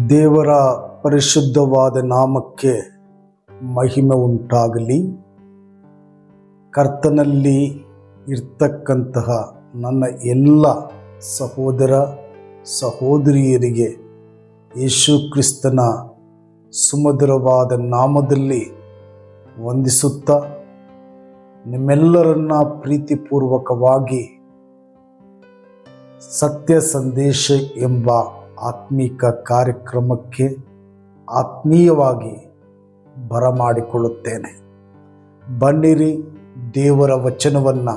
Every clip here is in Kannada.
ದೇವರ ಪರಿಶುದ್ಧವಾದ ನಾಮಕ್ಕೆ ಮಹಿಮೆ ಉಂಟಾಗಲಿ. ಕರ್ತನಲ್ಲಿ ಇರ್ತಕ್ಕಂತಹ ನನ್ನ ಎಲ್ಲ ಸಹೋದರ ಸಹೋದರಿಯರಿಗೆ ಯೇಸು ಕ್ರಿಸ್ತನ ಸುಮಧುರವಾದ ನಾಮದಲ್ಲಿ ವಂದಿಸುತ್ತಾ ನಿಮ್ಮೆಲ್ಲರನ್ನ ಪ್ರೀತಿಪೂರ್ವಕವಾಗಿ ಸತ್ಯ ಸಂದೇಶ ಎಂಬ ಆತ್ಮೀಕ ಕಾರ್ಯಕ್ರಮಕ್ಕೆ ಆತ್ಮೀಯವಾಗಿ ಬರಮಾಡಿಕೊಳ್ಳುತ್ತೇನೆ. ಬನ್ನಿರಿ, ದೇವರ ವಚನವನ್ನು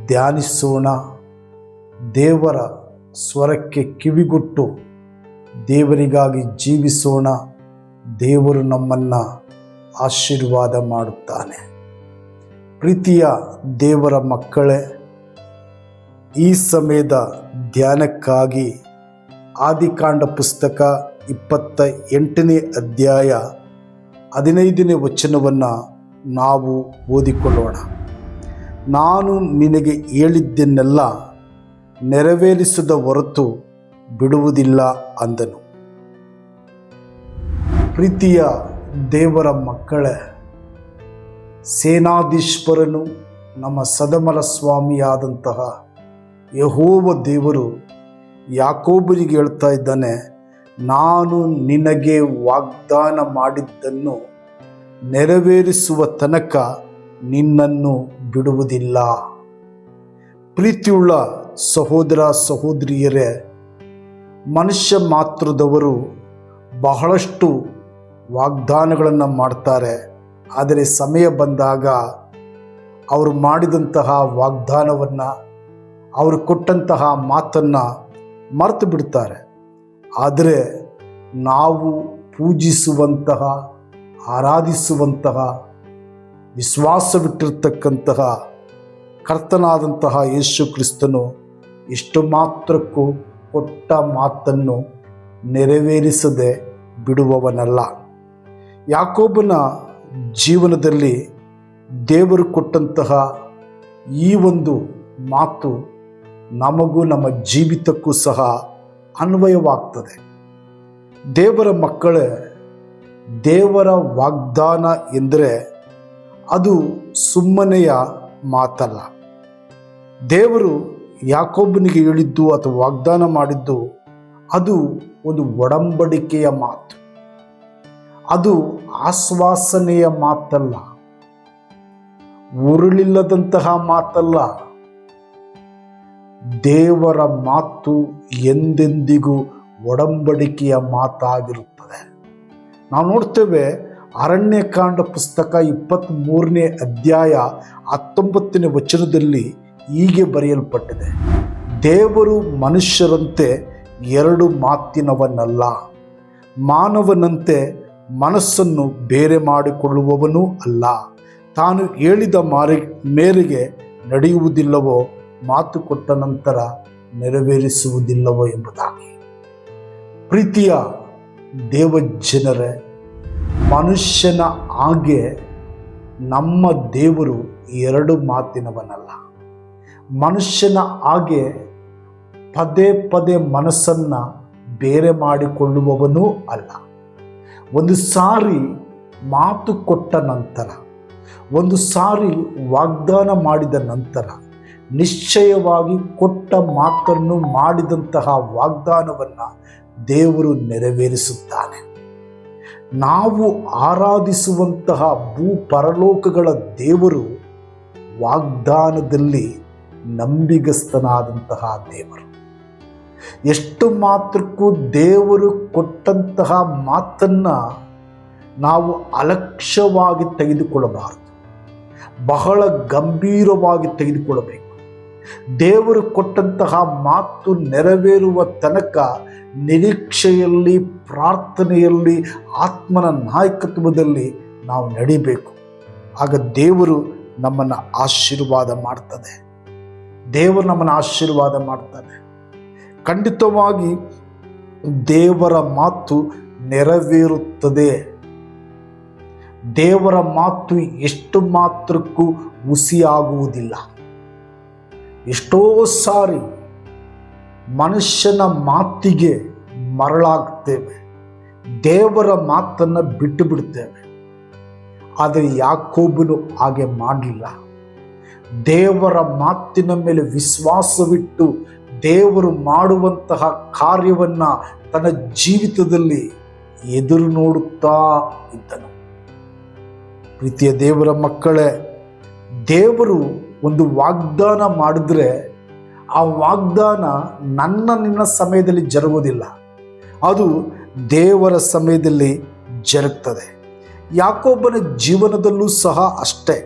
ಧ್ಯಾನಿಸೋಣ. ದೇವರ ಸ್ವರಕ್ಕೆ ಕಿವಿಗೊಟ್ಟು ದೇವರಿಗಾಗಿ ಜೀವಿಸೋಣ. ದೇವರು ನಮ್ಮನ್ನು ಆಶೀರ್ವಾದ ಮಾಡುತ್ತಾನೆ. ಪ್ರೀತಿಯ ದೇವರ ಮಕ್ಕಳೇ, ಈ ಸಮಯದ ಧ್ಯಾನಕ್ಕಾಗಿ ಆದಿಕಾಂಡ ಪುಸ್ತಕ 28ನೇ ಅಧ್ಯಾಯ 15ನೇ ವಚನವನ್ನು ನಾವು ಓದಿಕೊಳ್ಳೋಣ. ನಾನು ನಿನಗೆ ಹೇಳಿದ್ದನ್ನೆಲ್ಲ ನೆರವೇರಿಸದ ಹೊರತು ಬಿಡುವುದಿಲ್ಲ ಅಂದನು. ಪ್ರೀತಿಯ ದೇವರ ಮಕ್ಕಳೇ, ಸೇನಾಧೀಶ್ವರನು ನಮ್ಮ ಸದಮಲ ಸ್ವಾಮಿಯಾದಂತಹ ಯೆಹೋವ ದೇವರು ಯಾಕೋಬನಿಗೆ ಹೇಳ್ತಾ ಇದ್ದಾನೆ, ನಾನು ನಿನಗೆ ವಾಗ್ದಾನ ಮಾಡಿದ್ದನ್ನು ನೆರವೇರಿಸುವ ತನಕ ನಿನ್ನನ್ನು ಬಿಡುವುದಿಲ್ಲ. ಪ್ರೀತಿಯುಳ್ಳ ಸಹೋದರ ಸಹೋದರಿಯರೇ, ಮನುಷ್ಯ ಮಾತ್ರದವರು ಬಹಳಷ್ಟು ವಾಗ್ದಾನಗಳನ್ನು ಮಾಡ್ತಾರೆ. ಆದರೆ ಸಮಯ ಬಂದಾಗ ಅವರು ಮಾಡಿದಂತಹ ವಾಗ್ದಾನವನ್ನು, ಅವರು ಕೊಟ್ಟಂತಹ ಮಾತನ್ನು ಮರೆತು ಬಿಡ್ತಾರೆ. ಆದರೆ ನಾವು ಪೂಜಿಸುವಂತಹ, ಆರಾಧಿಸುವಂತಹ, ವಿಶ್ವಾಸವಿಟ್ಟಿರ್ತಕ್ಕಂತಹ ಕರ್ತನಾದಂತಹ ಯೇಸು ಕ್ರಿಸ್ತನು ಇಷ್ಟು ಮಾತ್ರಕ್ಕೂ ಕೊಟ್ಟ ಮಾತನ್ನು ನೆರವೇರಿಸದೆ ಬಿಡುವವನಲ್ಲ. ಯಾಕೋಬನ ಜೀವನದಲ್ಲಿ ದೇವರು ಕೊಟ್ಟಂತಹ ಈ ಒಂದು ಮಾತು ನಮಗೂ ನಮ್ಮ ಜೀವಿತಕ್ಕೂ ಸಹ ಅನ್ವಯವಾಗ್ತದೆ. ದೇವರ ಮಕ್ಕಳೇ, ದೇವರ ವಾಗ್ದಾನ ಎಂದರೆ ಅದು ಸುಮ್ಮನೆಯ ಮಾತಲ್ಲ. ದೇವರು ಯಾಕೋಬನಿಗೆ ಹೇಳಿದ್ದು ಅಥವಾ ವಾಗ್ದಾನ ಮಾಡಿದ್ದು ಅದು ಒಂದು ಒಡಂಬಡಿಕೆಯ ಮಾತು. ಅದು ಆಶ್ವಾಸನೆಯ ಮಾತಲ್ಲ, ಉರುಳಿಲ್ಲದಂತಹ ಮಾತಲ್ಲ. ದೇವರ ಮಾತು ಎಂದೆಂದಿಗೂ ಒಡಂಬಡಿಕೆಯ ಮಾತಾಗಿರುತ್ತದೆ. ನಾವು ನೋಡ್ತೇವೆ, ಅರಣ್ಯಕಾಂಡ ಪುಸ್ತಕ 23ನೇ ಅಧ್ಯಾಯ 19ನೇ ವಚನದಲ್ಲಿ ಹೀಗೆ ಬರೆಯಲ್ಪಟ್ಟಿದೆ, ದೇವರು ಮನುಷ್ಯರಂತೆ ಎರಡು ಮಾತಿನವನಲ್ಲ, ಮಾನವನಂತೆ ಮನಸ್ಸನ್ನು ಬೇರೆ ಮಾಡಿಕೊಳ್ಳುವವನೂ ಅಲ್ಲ, ತಾನು ಹೇಳಿದ ಮೇರೆಗೆ ನಡೆಯುವುದಿಲ್ಲವೋ, ಮಾತು ಕೊಟ್ಟ ನಂತರ ನೆರವೇರಿಸುವುದಿಲ್ಲವೋ ಎಂಬುದಾಗಿ. ಪ್ರೀತಿಯ ದೇವಜನರೇ, ಮನುಷ್ಯನ ಹಾಗೆ ನಮ್ಮ ದೇವರು ಎರಡು ಮಾತಿನವನಲ್ಲ. ಮನುಷ್ಯನ ಹಾಗೆ ಪದೇ ಪದೇ ಮನಸ್ಸನ್ನು ಬೇರೆ ಮಾಡಿಕೊಳ್ಳುವವನೂ ಅಲ್ಲ. ಒಂದು ಸಾರಿ ಮಾತು ಕೊಟ್ಟ ನಂತರ, ಒಂದು ಸಾರಿ ವಾಗ್ದಾನ ಮಾಡಿದ ನಂತರ ನಿಶ್ಚಯವಾಗಿ ಕೊಟ್ಟ ಮಾತನ್ನು, ಮಾಡಿದಂತಹ ವಾಗ್ದಾನವನ್ನು ದೇವರು ನೆರವೇರಿಸುತ್ತಾನೆ. ನಾವು ಆರಾಧಿಸುವಂತಹ ಭೂ ಪರಲೋಕಗಳ ದೇವರು ವಾಗ್ದಾನದಲ್ಲಿ ನಂಬಿಗಸ್ತನಾದಂತಹ ದೇವರು. ಎಷ್ಟು ಮಾತ್ರಕ್ಕೂ ದೇವರು ಕೊಟ್ಟಂತಹ ಮಾತನ್ನು ನಾವು ಅಲಕ್ಷ್ಯವಾಗಿ ತೆಗೆದುಕೊಳ್ಳಬಾರದು, ಬಹಳ ಗಂಭೀರವಾಗಿ ತೆಗೆದುಕೊಳ್ಳಬೇಕು. ದೇವರು ಕೊಟ್ಟಂತಹ ಮಾತು ನೆರವೇರುವ ತನಕ ನಿರೀಕ್ಷೆಯಲ್ಲಿ, ಪ್ರಾರ್ಥನೆಯಲ್ಲಿ, ಆತ್ಮನ ನಾಯಕತ್ವದಲ್ಲಿ ನಾವು ನಡಿಬೇಕು. ಆಗ ದೇವರು ನಮ್ಮನ್ನು ಆಶೀರ್ವಾದ ಮಾಡ್ತಾನೆ. ದೇವರು ನಮ್ಮನ್ನು ಆಶೀರ್ವಾದ ಮಾಡ್ತಾನೆ. ಖಂಡಿತವಾಗಿ ದೇವರ ಮಾತು ನೆರವೇರುತ್ತದೆ. ದೇವರ ಮಾತು ಎಷ್ಟು ಮಾತ್ರಕ್ಕೂ ಹುಸಿಯಾಗುವುದಿಲ್ಲ. ಎಷ್ಟೋ ಸಾರಿ ಮನುಷ್ಯನ ಮಾತಿಗೆ ಮರಳಾಗ್ತೇವೆ, ದೇವರ ಮಾತನ್ನು ಬಿಟ್ಟು ಬಿಡ್ತೇವೆ. ಆದರೆ ಯಾಕೋಬನು ಹಾಗೆ ಮಾಡಲಿಲ್ಲ. ದೇವರ ಮಾತಿನ ಮೇಲೆ ವಿಶ್ವಾಸವಿಟ್ಟು ದೇವರು ಮಾಡುವಂತಹ ಕಾರ್ಯವನ್ನು ತನ್ನ ಜೀವಿತದಲ್ಲಿ ಎದುರು ನೋಡುತ್ತಾ ಇದ್ದನು. ಪ್ರೀತಿಯ ದೇವರ ಮಕ್ಕಳೇ, ದೇವರು ಒಂದು ವಾಗ್ದಾನ ಮಾಡಿದ್ರೆ ಆ ವಾಗ್ದಾನ ನಿನ್ನ ಸಮಯದಲ್ಲಿ ಜರುಗೋದಿಲ್ಲ, ಅದು ದೇವರ ಸಮಯದಲ್ಲಿ ಜರುಗ್ತದೆ. ಯಾಕೋಬನ ಜೀವನದಲ್ಲೂ ಸಹ ಅಷ್ಟೇ.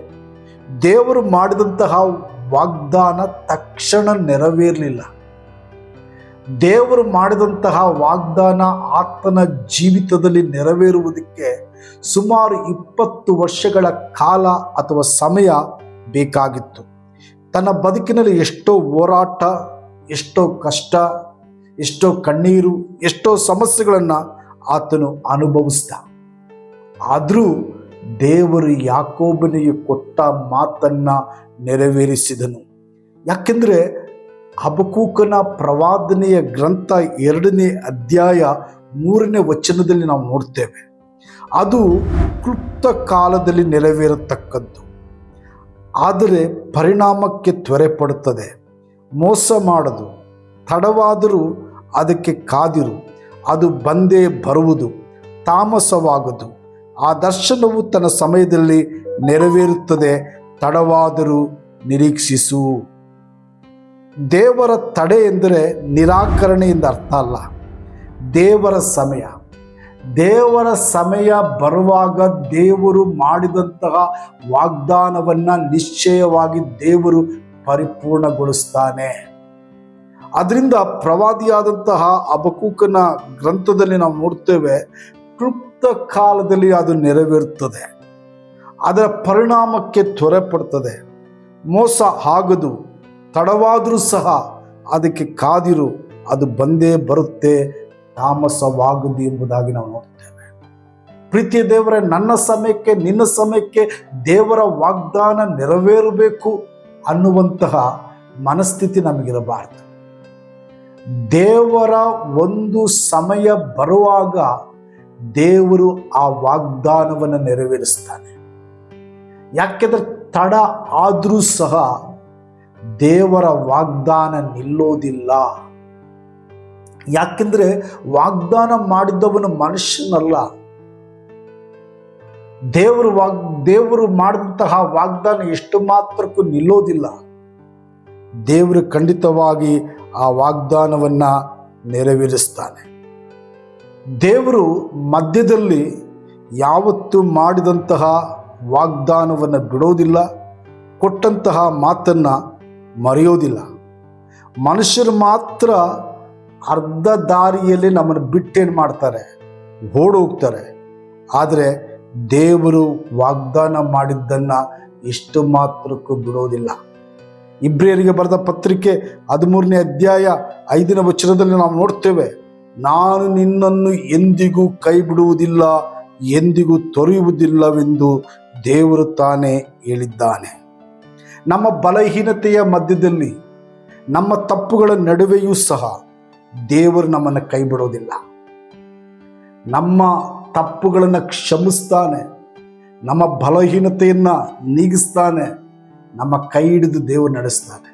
ದೇವರು ಮಾಡಿದಂತಹ ವಾಗ್ದಾನ ತಕ್ಷಣ ನೆರವೇರಲಿಲ್ಲ. ದೇವರು ಮಾಡಿದಂತಹ ವಾಗ್ದಾನ ಆತನ ಜೀವಿತದಲ್ಲಿ ನೆರವೇರುವುದಕ್ಕೆ ಸುಮಾರು 20 ವರ್ಷಗಳ ಕಾಲ ಅಥವಾ ಸಮಯ ಬೇಕಾಗಿತ್ತು. ತನ್ನ ಬದುಕಿನಲ್ಲಿ ಎಷ್ಟೋ ಹೋರಾಟ, ಎಷ್ಟೋ ಕಷ್ಟ, ಎಷ್ಟೋ ಕಣ್ಣೀರು, ಎಷ್ಟೋ ಸಮಸ್ಯೆಗಳನ್ನು ಆತನು ಅನುಭವಿಸಿದ. ಆದರೂ ದೇವರು ಯಾಕೋಬನಿಗೆ ಕೊಟ್ಟ ಮಾತನ್ನು ನೆರವೇರಿಸಿದನು. ಯಾಕೆಂದರೆ ಹಬಕ್ಕೂಕನ ಪ್ರವಾದನೆಯ ಗ್ರಂಥ 2ನೇ ಅಧ್ಯಾಯ 3ನೇ ವಚನದಲ್ಲಿ ನಾವು ನೋಡ್ತೇವೆ. ಅದು ಕ್ಲುಪ್ತ ಕಾಲದಲ್ಲಿ ನೆರವೇರತಕ್ಕದ್ದು, ಆದರೆ ಪರಿಣಾಮಕ್ಕೆ ತ್ವರೆ ಪಡುತ್ತದೆ. ಮೋಸ ಮಾಡದು, ತಡವಾದರೂ ಅದಕ್ಕೆ ಕಾದಿರು, ಅದು ಬಂದೇ ಬರುವುದು, ತಾಮಸವಾಗದು. ಆ ದರ್ಶನವು ತನ್ನ ಸಮಯದಲ್ಲಿ ನೆರವೇರುತ್ತದೆ, ತಡವಾದರೂ ನಿರೀಕ್ಷಿಸು. ದೇವರ ತಡೆ ಎಂದರೆ ನಿರಾಕರಣೆಯಿಂದ ಅರ್ಥ ಅಲ್ಲ. ದೇವರ ಸಮಯ ಬರುವಾಗ ದೇವರು ಮಾಡಿದಂತಹ ವಾಗ್ದಾನವನ್ನು ನಿಶ್ಚಯವಾಗಿ ದೇವರು ಪರಿಪೂರ್ಣಗೊಳಿಸ್ತಾನೆ. ಅದರಿಂದ ಪ್ರವಾದಿಯಾದಂತಹ ಹಬಕ್ಕೂಕನ ಗ್ರಂಥದಲ್ಲಿ ನಾವು ನೋಡ್ತೇವೆ, ಕ್ಲುಪ್ತ ಕಾಲದಲ್ಲಿ ಅದು ನೆರವೇರುತ್ತದೆ, ಅದರ ಪರಿಣಾಮಕ್ಕೆ ತ್ವರೆ ಪಡ್ತದೆ. ಮೋಸ ಆಗದು, ತಡವಾದರೂ ಸಹ ಅದಕ್ಕೆ ಕಾದಿರು, ಅದು ಬಂದೇ ಬರುತ್ತೆ, ತಾಮಸವಾಗದು ಎಂಬುದಾಗಿ ನಾವು ನೋಡ್ತೇವೆ. ಪ್ರೀತಿಯ ದೇವರೇ, ನನ್ನ ಸಮಯಕ್ಕೆ ನಿನ್ನ ಸಮಯಕ್ಕೆ ದೇವರ ವಾಗ್ದಾನ ನೆರವೇರಬೇಕು ಅನ್ನುವಂತಹ ಮನಸ್ಥಿತಿ ನಮಗಿರಬಾರ್ದು. ದೇವರ ಒಂದು ಸಮಯ ಬರುವಾಗ ದೇವರು ಆ ವಾಗ್ದಾನವನ್ನು ನೆರವೇರಿಸ್ತಾನೆ. ಯಾಕೆಂದರೆ ತಡ ಆದರೂ ಸಹ ದೇವರ ವಾಗ್ದಾನ ನಿಲ್ಲೋದಿಲ್ಲ. ಯಾಕೆಂದರೆ ವಾಗ್ದಾನ ಮಾಡಿದವನು ಮನುಷ್ಯನಲ್ಲ. ದೇವರು ಮಾಡಿದಂತಹ ವಾಗ್ದಾನ ಎಷ್ಟು ಮಾತ್ರಕ್ಕೂ ನಿಲ್ಲೋದಿಲ್ಲ. ದೇವರು ಖಂಡಿತವಾಗಿ ಆ ವಾಗ್ದಾನವನ್ನು ನೆರವೇರಿಸ್ತಾನೆ. ದೇವರು ಮಧ್ಯದಲ್ಲಿ ಯಾವತ್ತೂ ಮಾಡಿದಂತಹ ವಾಗ್ದಾನವನ್ನು ಬಿಡೋದಿಲ್ಲ, ಕೊಟ್ಟಂತಹ ಮಾತನ್ನು ಮರೆಯೋದಿಲ್ಲ. ಮನುಷ್ಯರು ಮಾತ್ರ ಅರ್ಧ ದಾರಿಯಲ್ಲಿ ನಮ್ಮನ್ನು ಬಿಟ್ಟೇನು ಮಾಡ್ತಾರೆ, ಓಡೋಗ್ತಾರೆ. ಆದರೆ ದೇವರು ವಾಗ್ದಾನ ಮಾಡಿದ್ದನ್ನು ಎಷ್ಟು ಮಾತ್ರಕ್ಕೂ ಬಿಡೋದಿಲ್ಲ. ಇಬ್ರಿಯರಿಗೆ ಬರೆದ ಪತ್ರಿಕೆ 13ನೇ ಅಧ್ಯಾಯ 5ನೇ ವಚನದಲ್ಲಿ ನಾವು ನೋಡ್ತೇವೆ, ನಾನು ನಿನ್ನನ್ನು ಎಂದಿಗೂ ಕೈ ಬಿಡುವುದಿಲ್ಲ, ಎಂದಿಗೂ ತೊರೆಯುವುದಿಲ್ಲವೆಂದು ದೇವರು ತಾನೇ ಹೇಳಿದ್ದಾನೆ. ನಮ್ಮ ಬಲಹೀನತೆಯ ಮಧ್ಯದಲ್ಲಿ, ನಮ್ಮ ತಪ್ಪುಗಳ ನಡುವೆಯೂ ಸಹ ದೇವರು ನಮ್ಮನ್ನು ಕೈ ಬಿಡೋದಿಲ್ಲ. ನಮ್ಮ ತಪ್ಪುಗಳನ್ನು ಕ್ಷಮಿಸ್ತಾನೆ, ನಮ್ಮ ಬಲಹೀನತೆಯನ್ನು ನೀಗಿಸ್ತಾನೆ, ನಮ್ಮ ಕೈ ಹಿಡಿದು ದೇವರು ನಡೆಸ್ತಾನೆ.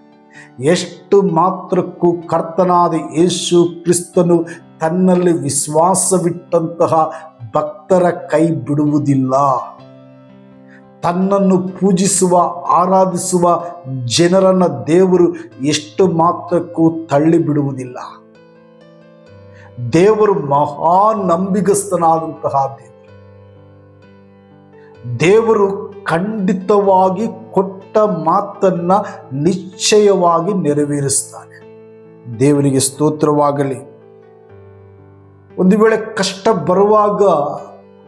ಎಷ್ಟು ಮಾತ್ರಕ್ಕೂ ಕರ್ತನಾದ ಯೇಸು ಕ್ರಿಸ್ತನು ತನ್ನಲ್ಲಿ ವಿಶ್ವಾಸವಿಟ್ಟಂತಹ ಭಕ್ತರ ಕೈ ಬಿಡುವುದಿಲ್ಲ. ತನ್ನನ್ನು ಪೂಜಿಸುವ, ಆರಾಧಿಸುವ ಜನರನ್ನು ದೇವರು ಎಷ್ಟು ಮಾತ್ರಕ್ಕೂ ತಳ್ಳಿ ಬಿಡುವುದಿಲ್ಲ. ದೇವರು ಮಹಾ ನಂಬಿಗಸ್ತನಾದಂತಹ ದೇವರು ಖಂಡಿತವಾಗಿ ಕೊಟ್ಟ ಮಾತನ್ನ ನಿಶ್ಚಯವಾಗಿ ನೆರವೇರಿಸ್ತಾನೆ. ದೇವರಿಗೆ ಸ್ತೋತ್ರವಾಗಲಿ. ಒಂದು ವೇಳೆ ಕಷ್ಟ ಬರುವಾಗ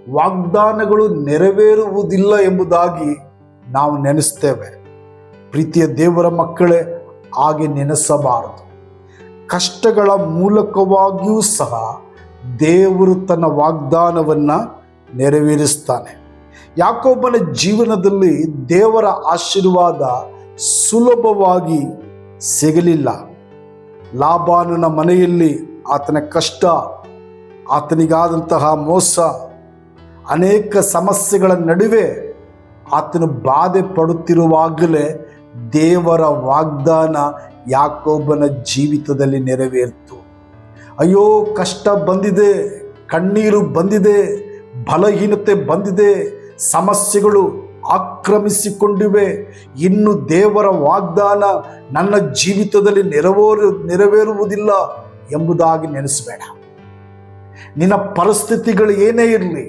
ವಾಗ್ದಾನಗಳು ನೆರವೇರುವುದಿಲ್ಲ ಎಂಬುದಾಗಿ ನಾವು ನೆನೆಸ್ತೇವೆ. ಪ್ರೀತಿಯ ದೇವರ ಮಕ್ಕಳೇ, ಹಾಗೆ ನೆನೆಸಬಾರದು. ಕಷ್ಟಗಳ ಮೂಲಕವಾಗಿಯೂ ಸಹ ದೇವರು ತನ್ನ ವಾಗ್ದಾನವನ್ನು ನೆರವೇರಿಸ್ತಾನೆ. ಯಾಕೋಬನ ಜೀವನದಲ್ಲಿ ದೇವರ ಆಶೀರ್ವಾದ ಸುಲಭವಾಗಿ ಸಿಗಲಿಲ್ಲ. ಲಾಬಾನನ ಮನೆಯಲ್ಲಿ ಆತನ ಕಷ್ಟ ಆತನಿಗಾದಂತಹ ಮೋಸ, ಅನೇಕ ಸಮಸ್ಯೆಗಳ ನಡುವೆ ಆತನು ಬಾಧೆ ಪಡುತ್ತಿರುವಾಗಲೇ ದೇವರ ವಾಗ್ದಾನ ಯಾಕೋಬನ ಜೀವಿತದಲ್ಲಿ ನೆರವೇರಿತು. ಅಯ್ಯೋ, ಕಷ್ಟ ಬಂದಿದೆ, ಕಣ್ಣೀರು ಬಂದಿದೆ, ಬಲಹೀನತೆ ಬಂದಿದೆ, ಸಮಸ್ಯೆಗಳು ಆಕ್ರಮಿಸಿಕೊಂಡಿವೆ, ಇನ್ನು ದೇವರ ವಾಗ್ದಾನ ನನ್ನ ಜೀವಿತದಲ್ಲಿ ನೆರವೇರುವುದಿಲ್ಲ ಎಂಬುದಾಗಿ ನೆನೆಸಬೇಡ. ನಿನ್ನ ಪರಿಸ್ಥಿತಿಗಳು ಏನೇ ಇರಲಿ,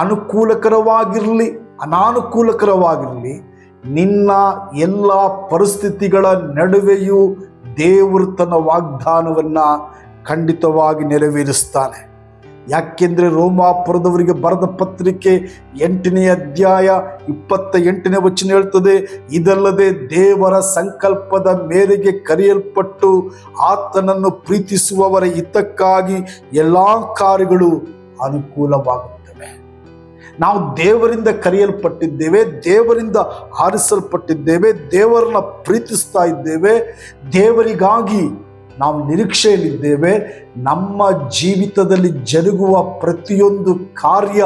ಅನುಕೂಲಕರವಾಗಿರಲಿ ಅನಾನುಕೂಲಕರವಾಗಿರಲಿ, ನಿನ್ನ ಎಲ್ಲ ಪರಿಸ್ಥಿತಿಗಳ ನಡುವೆಯೂ ದೇವರು ತನ್ನ ವಾಗ್ದಾನವನ್ನು ಖಂಡಿತವಾಗಿ ನೆರವೇರಿಸ್ತಾನೆ. ಯಾಕೆಂದರೆ ರೋಮಾಪುರದವರಿಗೆ ಬರೆದ ಪತ್ರಿಕೆ 8ನೇ ಅಧ್ಯಾಯ 28ನೇ ವಚನ ಹೇಳ್ತದೆ, ಇದಲ್ಲದೆ ದೇವರ ಸಂಕಲ್ಪದ ಮೇರೆಗೆ ಕರೆಯಲ್ಪಟ್ಟು ಆತನನ್ನು ಪ್ರೀತಿಸುವವರ ಹಿತಕ್ಕಾಗಿ ಎಲ್ಲ ಕಾರ್ಯಗಳು ಅನುಕೂಲವಾಗುತ್ತವೆ. ನಾವು ದೇವರಿಂದ ಕರೆಯಲ್ಪಟ್ಟಿದ್ದೇವೆ, ದೇವರಿಂದ ಆರಿಸಲ್ಪಟ್ಟಿದ್ದೇವೆ, ದೇವರನ್ನ ಪ್ರೀತಿಸ್ತಾ ಇದ್ದೇವೆ, ದೇವರಿಗಾಗಿ ನಾವು ನಿರೀಕ್ಷೆಯಲ್ಲಿದ್ದೇವೆ. ನಮ್ಮ ಜೀವಿತದಲ್ಲಿ ಜರುಗುವ ಪ್ರತಿಯೊಂದು ಕಾರ್ಯ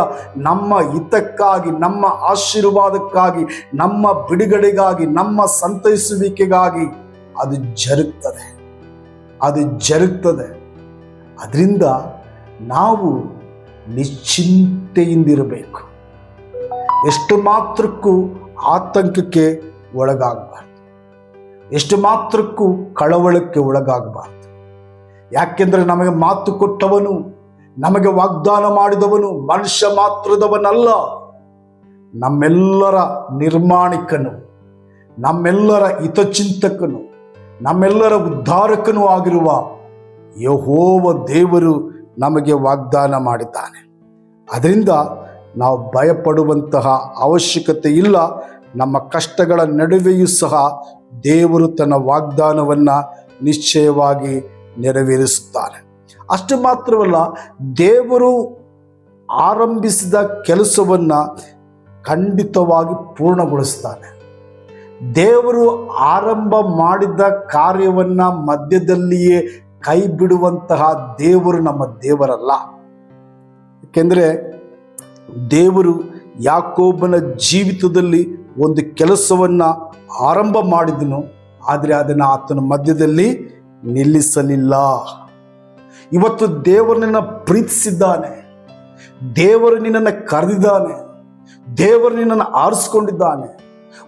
ನಮ್ಮ ಹಿತಕ್ಕಾಗಿ, ನಮ್ಮ ಆಶೀರ್ವಾದಕ್ಕಾಗಿ, ನಮ್ಮ ಬಿಡುಗಡೆಗಾಗಿ, ನಮ್ಮ ಸಂತೈಸುವಿಕೆಗಾಗಿ ಅದು ಜರುಗ್ತದೆ. ಅದರಿಂದ ನಾವು ನಿಶ್ಚಿಂತೆಯಿಂದಿರಬೇಕು. ಎಷ್ಟು ಮಾತ್ರಕ್ಕೂ ಆತಂಕಕ್ಕೆ ಒಳಗಾಗಬಾರ್ದು, ಎಷ್ಟು ಮಾತ್ರಕ್ಕೂ ಕಳವಳಕ್ಕೆ ಒಳಗಾಗಬಾರ್ದು. ಯಾಕೆಂದರೆ ನಮಗೆ ಮಾತು ಕೊಟ್ಟವನು, ನಮಗೆ ವಾಗ್ದಾನ ಮಾಡಿದವನು ಮನುಷ್ಯ ಮಾತ್ರದವನಲ್ಲ, ನಮ್ಮೆಲ್ಲರ ನಿರ್ಮಾಣಿಕನು, ನಮ್ಮೆಲ್ಲರ ಹಿತಚಿಂತಕನು, ನಮ್ಮೆಲ್ಲರ ಉದ್ಧಾರಕನೂ ಆಗಿರುವ ಯೆಹೋವ ದೇವರು ನಮಗೆ ವಾಗ್ದಾನ ಮಾಡಿದ್ದಾನೆ. ಅದರಿಂದ ನಾವು ಭಯಪಡುವಂತಹ ಅವಶ್ಯಕತೆ ಇಲ್ಲ. ನಮ್ಮ ಕಷ್ಟಗಳ ನಡುವೆಯೂ ಸಹ ದೇವರು ತನ್ನ ವಾಗ್ದಾನವನ್ನು ನಿಶ್ಚಯವಾಗಿ ನೆರವೇರಿಸುತ್ತಾನೆ. ಅಷ್ಟು ಮಾತ್ರವಲ್ಲ, ದೇವರು ಆರಂಭಿಸಿದ ಕೆಲಸವನ್ನು ಖಂಡಿತವಾಗಿ ಪೂರ್ಣಗೊಳಿಸ್ತಾನೆ. ದೇವರು ಆರಂಭ ಮಾಡಿದ ಕಾರ್ಯವನ್ನು ಮಧ್ಯದಲ್ಲಿಯೇ ಕೈ ಬಿಡುವಂತಹ ದೇವರು ನಮ್ಮ ದೇವರಲ್ಲ. ಏಕೆಂದರೆ ದೇವರು ಯಾಕೋಬನ ಜೀವಿತದಲ್ಲಿ ಒಂದು ಕೆಲಸವನ್ನು ಆರಂಭ ಮಾಡಿದನು, ಆದರೆ ಅದನ್ನು ಆತನ ಮಧ್ಯದಲ್ಲಿ ನಿಲ್ಲಿಸಲಿಲ್ಲ. ಇವತ್ತು ದೇವರು ನಿನ್ನ ಪ್ರೀತಿಸಿದ್ದಾನೆ, ದೇವರು ನಿನ್ನನ್ನು ಕರೆದಿದ್ದಾನೆ, ದೇವರು ನಿನ್ನನ್ನು ಆರಿಸ್ಕೊಂಡಿದ್ದಾನೆ,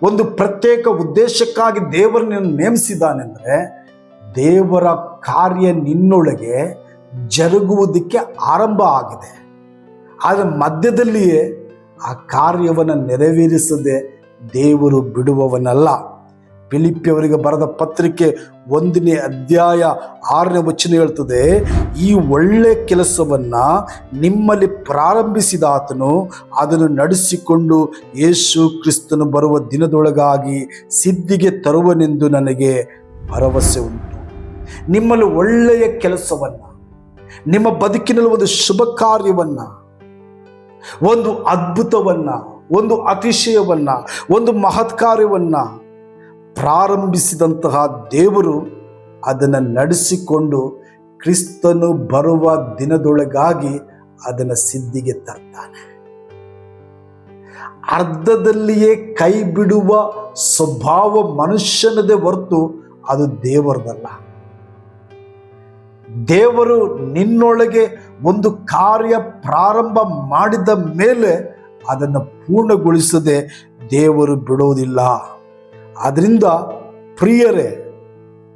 ಒಂದು ಪ್ರತ್ಯೇಕ ಉದ್ದೇಶಕ್ಕಾಗಿ ದೇವರು ನಿನ್ನನ್ನು ನೇಮಿಸಿದ್ದಾನೆ. ಅಂದರೆ ದೇವರ ಕಾರ್ಯ ನಿನ್ನೊಳಗೆ ಜರುಗುವುದಕ್ಕೆ ಆರಂಭ ಆಗಿದೆ, ಆದರೆ ಮಧ್ಯದಲ್ಲಿಯೇ ಆ ಕಾರ್ಯವನ್ನು ನೆರವೇರಿಸದೆ ದೇವರು ಬಿಡುವವನಲ್ಲ. ಫಿಲಿಪ್ಪಿಯವರಿಗೆ ಬರೆದ ಪತ್ರಿಕೆ 1ನೇ ಅಧ್ಯಾಯ 6ನೇ ವಚನ ಹೇಳ್ತದೆ, ಈ ಒಳ್ಳೆ ಕೆಲಸವನ್ನು ನಿಮ್ಮಲ್ಲಿ ಪ್ರಾರಂಭಿಸಿದ ಆತನು ಅದನ್ನು ನಡೆಸಿಕೊಂಡು ಯೇಸು ಕ್ರಿಸ್ತನು ಬರುವ ದಿನದೊಳಗಾಗಿ ಸಿದ್ಧಿಗೆ ತರುವನೆಂದು ನನಗೆ ಭರವಸೆ ಉಂಟು. ನಿಮ್ಮಲ್ಲಿ ಒಳ್ಳೆಯ ಕೆಲಸವನ್ನು, ನಿಮ್ಮ ಬದುಕಿನಲ್ಲಿ ಒಂದು ಶುಭ ಕಾರ್ಯವನ್ನು, ಒಂದು ಅದ್ಭುತವನ್ನು, ಒಂದು ಅತಿಶಯವನ್ನು, ಒಂದು ಮಹತ್ ಕಾರ್ಯವನ್ನು ಪ್ರಾರಂಭಿಸಿದಂತಹ ದೇವರು ಅದನ್ನು ನಡೆಸಿಕೊಂಡು ಕ್ರಿಸ್ತನು ಬರುವ ದಿನದೊಳಗಾಗಿ ಅದನ್ನು ಸಿದ್ಧಿಗೆ ತರ್ತಾನೆ. ಅರ್ಧದಲ್ಲಿಯೇ ಕೈ ಬಿಡುವ ಸ್ವಭಾವ ಮನುಷ್ಯನದೇ ಹೊರತು ಅದು ದೇವರದಲ್ಲ. ದೇವರು ನಿನ್ನೊಳಗೆ ಒಂದು ಕಾರ್ಯ ಪ್ರಾರಂಭ ಮಾಡಿದ ಮೇಲೆ ಅದನ್ನು ಪೂರ್ಣಗೊಳಿಸದೆ ದೇವರು ಬಿಡುವುದಿಲ್ಲ. ಆದ್ದರಿಂದ ಪ್ರಿಯರೇ,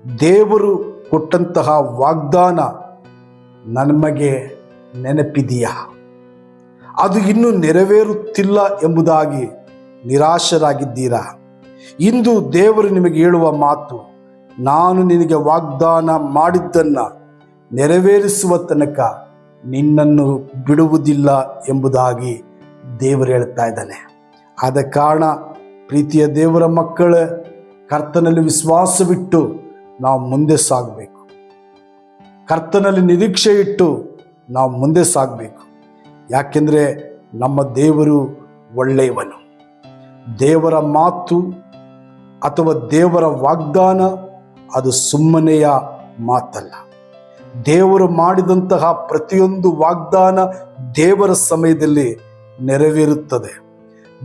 ದೇವರು ಕೊಟ್ಟಂತಹ ವಾಗ್ದಾನ ನಮಗೆ ನೆನಪಿದೆಯಾ? ಅದು ಇನ್ನೂ ನೆರವೇರುತ್ತಿಲ್ಲ ಎಂಬುದಾಗಿ ನಿರಾಶರಾಗಿದ್ದೀರಾ? ಇಂದು ದೇವರು ನಿಮಗೆ ಹೇಳುವ ಮಾತು, ನಾನು ನಿನಗೆ ವಾಗ್ದಾನ ಮಾಡಿದ್ದನ್ನು ನೆರವೇರಿಸುವ ತನಕ ನಿನ್ನನ್ನು ಬಿಡುವುದಿಲ್ಲ ಎಂಬುದಾಗಿ ದೇವರು ಹೇಳ್ತಾ ಇದ್ದಾನೆ. ಆದ ಕಾರಣ ಪ್ರೀತಿಯ ದೇವರ ಮಕ್ಕಳ, ಕರ್ತನಲ್ಲಿ ವಿಶ್ವಾಸವಿಟ್ಟು ನಾವು ಮುಂದೆ ಸಾಗಬೇಕು. ಕರ್ತನಲ್ಲಿ ನಿರೀಕ್ಷೆ ಇಟ್ಟು ನಾವು ಮುಂದೆ ಸಾಗಬೇಕು. ಯಾಕೆಂದರೆ ನಮ್ಮ ದೇವರು ಒಳ್ಳೆಯವನು. ದೇವರ ಮಾತು ಅಥವಾ ದೇವರ ವಾಗ್ದಾನ ಅದು ಸುಮ್ಮನೆಯ ಮಾತಲ್ಲ. ದೇವರು ಮಾಡಿದಂತಹ ಪ್ರತಿಯೊಂದು ವಾಗ್ದಾನ ದೇವರ ಸಮಯದಲ್ಲಿ ನೆರವೇರುತ್ತದೆ.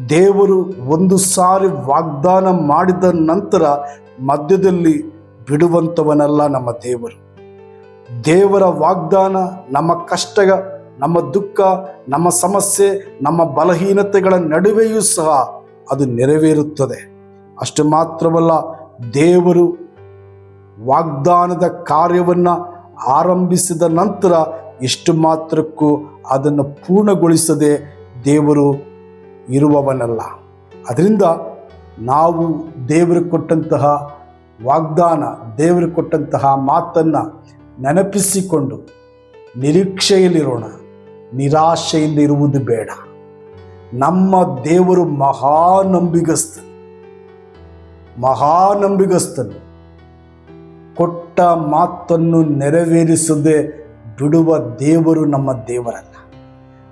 ದೇವರು ಒಂದು ಸಾರಿ ವಾಗ್ದಾನ ಮಾಡಿದ ನಂತರ ಮಧ್ಯದಲ್ಲಿ ಬಿಡುವಂಥವನಲ್ಲ ನಮ್ಮ ದೇವರು. ದೇವರ ವಾಗ್ದಾನ ನಮ್ಮ ಕಷ್ಟ, ನಮ್ಮ ದುಃಖ, ನಮ್ಮ ಸಮಸ್ಯೆ, ನಮ್ಮ ಬಲಹೀನತೆಗಳ ನಡುವೆಯೂ ಸಹ ಅದು ನೆರವೇರುತ್ತದೆ. ಅಷ್ಟು ಮಾತ್ರವಲ್ಲ, ದೇವರು ವಾಗ್ದಾನದ ಕಾರ್ಯವನ್ನು ಆರಂಭಿಸಿದ ನಂತರ ಎಷ್ಟು ಮಾತ್ರಕ್ಕೂ ಅದನ್ನು ಪೂರ್ಣಗೊಳಿಸದೆ ದೇವರು ಇರುವವನಲ್ಲ. ಅದರಿಂದ ನಾವು ದೇವರು ಕೊಟ್ಟಂತಹ ವಾಗ್ದಾನ, ದೇವರು ಕೊಟ್ಟಂತಹ ಮಾತನ್ನು ನೆನಪಿಸಿಕೊಂಡು ನಿರೀಕ್ಷೆಯಲ್ಲಿರೋಣ. ನಿರಾಶೆಯಿಂದ ಇರುವುದು ಬೇಡ. ನಮ್ಮ ದೇವರು ಮಹಾನಂಬಿಗಸ್ತನು. ಕೊಟ್ಟ ಮಾತನ್ನು ನೆರವೇರಿಸದೆ ಬಿಡುವ ದೇವರು ನಮ್ಮ ದೇವರಲ್ಲ.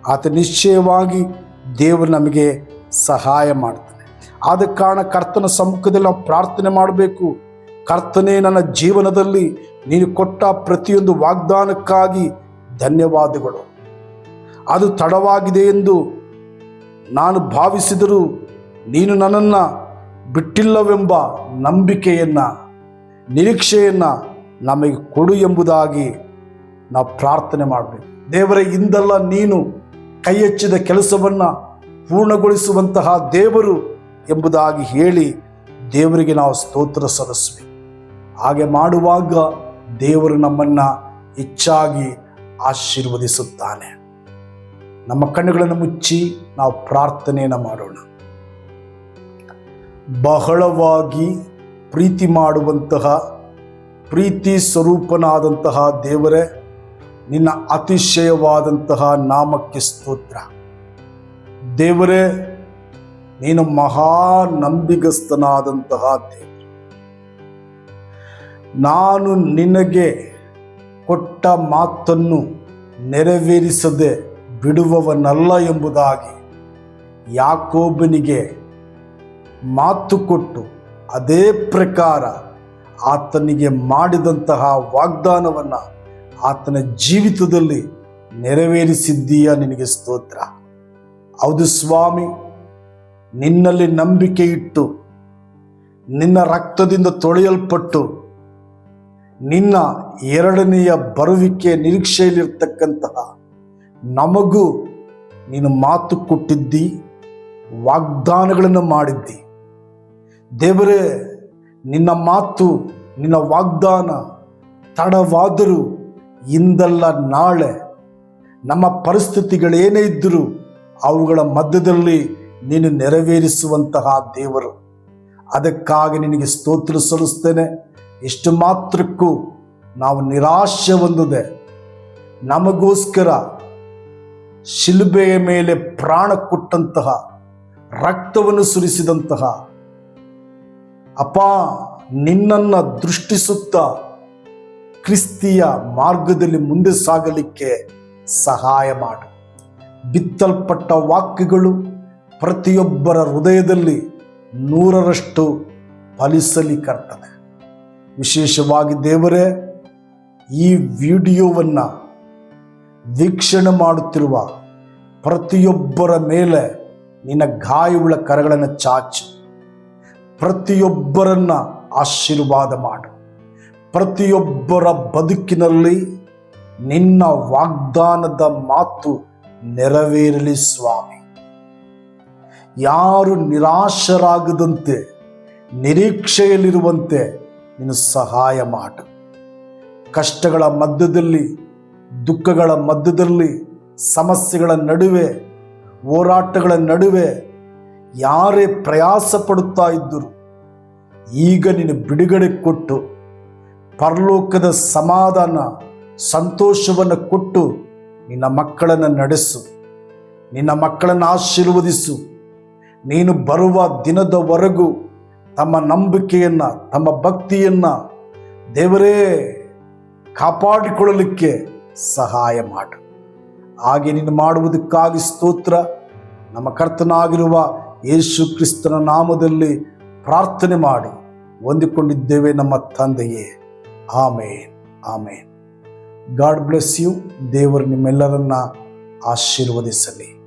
ಆತ ನಿಶ್ಚಯವಾಗಿ ದೇವರು ನಮಗೆ ಸಹಾಯ ಮಾಡ್ತಾನೆ. ಆದ ಕಾರಣ ಕರ್ತನ ಸಮ್ಮುಖದಲ್ಲಿ ನಾವು ಪ್ರಾರ್ಥನೆ ಮಾಡಬೇಕು. ಕರ್ತನೇ, ನನ್ನ ಜೀವನದಲ್ಲಿ ನೀನು ಕೊಟ್ಟ ಪ್ರತಿಯೊಂದು ವಾಗ್ದಾನಕ್ಕಾಗಿ ಧನ್ಯವಾದಗಳು. ಅದು ತಡವಾಗಿದೆ ಎಂದು ನಾನು ಭಾವಿಸಿದರೂ ನೀನು ನನ್ನನ್ನು ಬಿಟ್ಟಿಲ್ಲವೆಂಬ ನಂಬಿಕೆಯನ್ನು, ನಿರೀಕ್ಷೆಯನ್ನು ನಮಗೆ ಕೊಡು ಎಂಬುದಾಗಿ ನಾವು ಪ್ರಾರ್ಥನೆ ಮಾಡಬೇಕು. ದೇವರೇ, ಇಂದಲ್ಲ ನೀನು ಕೈ ಹಚ್ಚಿದ ಕೆಲಸವನ್ನು ಪೂರ್ಣಗೊಳಿಸುವಂತಹ ದೇವರು ಎಂಬುದಾಗಿ ಹೇಳಿ ದೇವರಿಗೆ ನಾವು ಸ್ತೋತ್ರ ಸಲ್ಲಿಸಬೇಕು. ಹಾಗೆ ಮಾಡುವಾಗ ದೇವರು ನಮ್ಮನ್ನು ಹೆಚ್ಚಾಗಿ ಆಶೀರ್ವದಿಸುತ್ತಾನೆ. ನಮ್ಮ ಕಣ್ಣುಗಳನ್ನು ಮುಚ್ಚಿ ನಾವು ಪ್ರಾರ್ಥನೆಯನ್ನು ಮಾಡೋಣ. ಬಹಳವಾಗಿ ಪ್ರೀತಿ ಮಾಡುವಂತಹ ಪ್ರೀತಿ ಸ್ವರೂಪನಾದಂತಹ ದೇವರೇ, ನಿನ್ನ ಅತಿಶಯವಾದಂತಹ ನಾಮಕ್ಕೆ ಸ್ತೋತ್ರ. ದೇವರೇ, ನೀನು ಮಹಾನಂಬಿಗಸ್ತನಾದಂತಹ ದೇವರು. ನಾನು ನಿನಗೆ ಕೊಟ್ಟ ಮಾತನ್ನು ನೆರವೇರಿಸದೆ ಬಿಡುವವನಲ್ಲ ಎಂಬುದಾಗಿ ಯಾಕೋಬನಿಗೆ ಮಾತು ಕೊಟ್ಟು ಅದೇ ಪ್ರಕಾರ ಆತನಿಗೆ ಮಾಡಿದಂತಹ ವಾಗ್ದಾನವನ್ನು ಆತನ ಜೀವಿತದಲ್ಲಿ ನೆರವೇರಿಸಿದ್ದೀಯ. ನಿನಗೆ ಸ್ತೋತ್ರ. ಹೌದು ಸ್ವಾಮಿ, ನಿನ್ನಲ್ಲಿ ನಂಬಿಕೆ ಇಟ್ಟು ನಿನ್ನ ರಕ್ತದಿಂದ ತೊಳೆಯಲ್ಪಟ್ಟು ನಿನ್ನ ಎರಡನೆಯ ಬರುವಿಕೆ ನಿರೀಕ್ಷೆಯಲ್ಲಿರ್ತಕ್ಕಂತಹ ನಮಗೂ ನೀನು ಮಾತು ಕೊಟ್ಟಿದ್ದಿ, ವಾಗ್ದಾನಗಳನ್ನು ಮಾಡಿದ್ದಿ. ದೇವರೇ, ನಿನ್ನ ಮಾತು, ನಿನ್ನ ವಾಗ್ದಾನ ತಡವಾದರೂ ಇಂದಲ್ಲ ನಾಳೆ ನಮ್ಮ ಪರಿಸ್ಥಿತಿಗಳೇನೇ ಇದ್ದರೂ ಅವುಗಳ ಮಧ್ಯದಲ್ಲಿ ನೀನು ನೆರವೇರಿಸುವಂತಹ ದೇವರು. ಅದಕ್ಕಾಗಿ ನಿನಗೆ ಸ್ತೋತ್ರ ಸಲ್ಲಿಸ್ತೇನೆ. ಎಷ್ಟು ಮಾತ್ರಕ್ಕೂ ನಾವು ನಿರಾಶೆ ಹೊಂದದೆ ನಮಗೋಸ್ಕರ ಶಿಲುಬೆಯ ಮೇಲೆ ಪ್ರಾಣ ಕೊಟ್ಟಂತಹ, ರಕ್ತವನ್ನು ಸುರಿಸಿದಂತಹ ಅಪ್ಪ, ನಿನ್ನನ್ನು ದೃಷ್ಟಿಸುತ್ತಾ ಕ್ರಿಸ್ತಿಯ ಮಾರ್ಗದಲ್ಲಿ ಮುಂದೆ ಸಾಗಲಿಕ್ಕೆ ಸಹಾಯ ಮಾಡು. ಬಿತ್ತಲ್ಪಟ್ಟ ವಾಕ್ಯಗಳು ಪ್ರತಿಯೊಬ್ಬರ ಹೃದಯದಲ್ಲಿ 100ರಷ್ಟು ಫಲಿಸಲಿ ಕರ್ತನೆ. ವಿಶೇಷವಾಗಿ ದೇವರೇ, ಈ ವಿಡಿಯೋವನ್ನು ವೀಕ್ಷಣೆ ಮಾಡುತ್ತಿರುವ ಪ್ರತಿಯೊಬ್ಬರ ಮೇಲೆ ನಿನ್ನ ಗಾಯವುಳ್ಳ ಕರಗಳನ್ನು ಚಾಚು. ಪ್ರತಿಯೊಬ್ಬರನ್ನ ಆಶೀರ್ವಾದ ಮಾಡು. ಪ್ರತಿಯೊಬ್ಬರ ಬದುಕಿನಲ್ಲಿ ನಿನ್ನ ವಾಗ್ದಾನದ ಮಾತು ನೆರವೇರಲಿ ಸ್ವಾಮಿ. ಯಾರು ನಿರಾಶರಾಗದಂತೆ ನಿರೀಕ್ಷೆಯಲ್ಲಿರುವಂತೆ ನೀನು ಸಹಾಯ ಮಾಡು. ಕಷ್ಟಗಳ ಮಧ್ಯದಲ್ಲಿ, ದುಃಖಗಳ ಮಧ್ಯದಲ್ಲಿ, ಸಮಸ್ಯೆಗಳ ನಡುವೆ, ಹೋರಾಟಗಳ ನಡುವೆ ಯಾರೇ ಪ್ರಯಾಸ ಪಡುತ್ತಾ ಇದ್ದರು ಈಗ ನೀನು ಬಿಡುಗಡೆ ಕೊಟ್ಟು ಪರಲೋಕದ ಸಮಾಧಾನ, ಸಂತೋಷವನ್ನು ಕೊಟ್ಟು ನಿನ್ನ ಮಕ್ಕಳನ್ನು ನಡೆಸು. ನಿನ್ನ ಮಕ್ಕಳನ್ನು ಆಶೀರ್ವದಿಸು. ನೀನು ಬರುವ ದಿನದವರೆಗೂ ತಮ್ಮ ನಂಬಿಕೆಯನ್ನು, ತಮ್ಮ ಭಕ್ತಿಯನ್ನು ದೇವರೇ ಕಾಪಾಡಿಕೊಳ್ಳಲಿಕ್ಕೆ ಸಹಾಯ ಮಾಡು. ಹಾಗೆ ನೀನು ಮಾಡುವುದಕ್ಕಾಗಿ ಸ್ತೋತ್ರ. ನಮ್ಮ ಕರ್ತನಾಗಿರುವ ಯೇಸು ಕ್ರಿಸ್ತನ ನಾಮದಲ್ಲಿ ಪ್ರಾರ್ಥನೆ ಮಾಡಿ ಹೊಂದಿಕೊಂಡಿದ್ದೇವೆ ನಮ್ಮ ತಂದೆಯೇ. Amen, amen. God bless you. ದೇವರು ನಿಮ್ಮೆಲ್ಲರನ್ನ ಆಶೀರ್ವದಿಸಲಿ.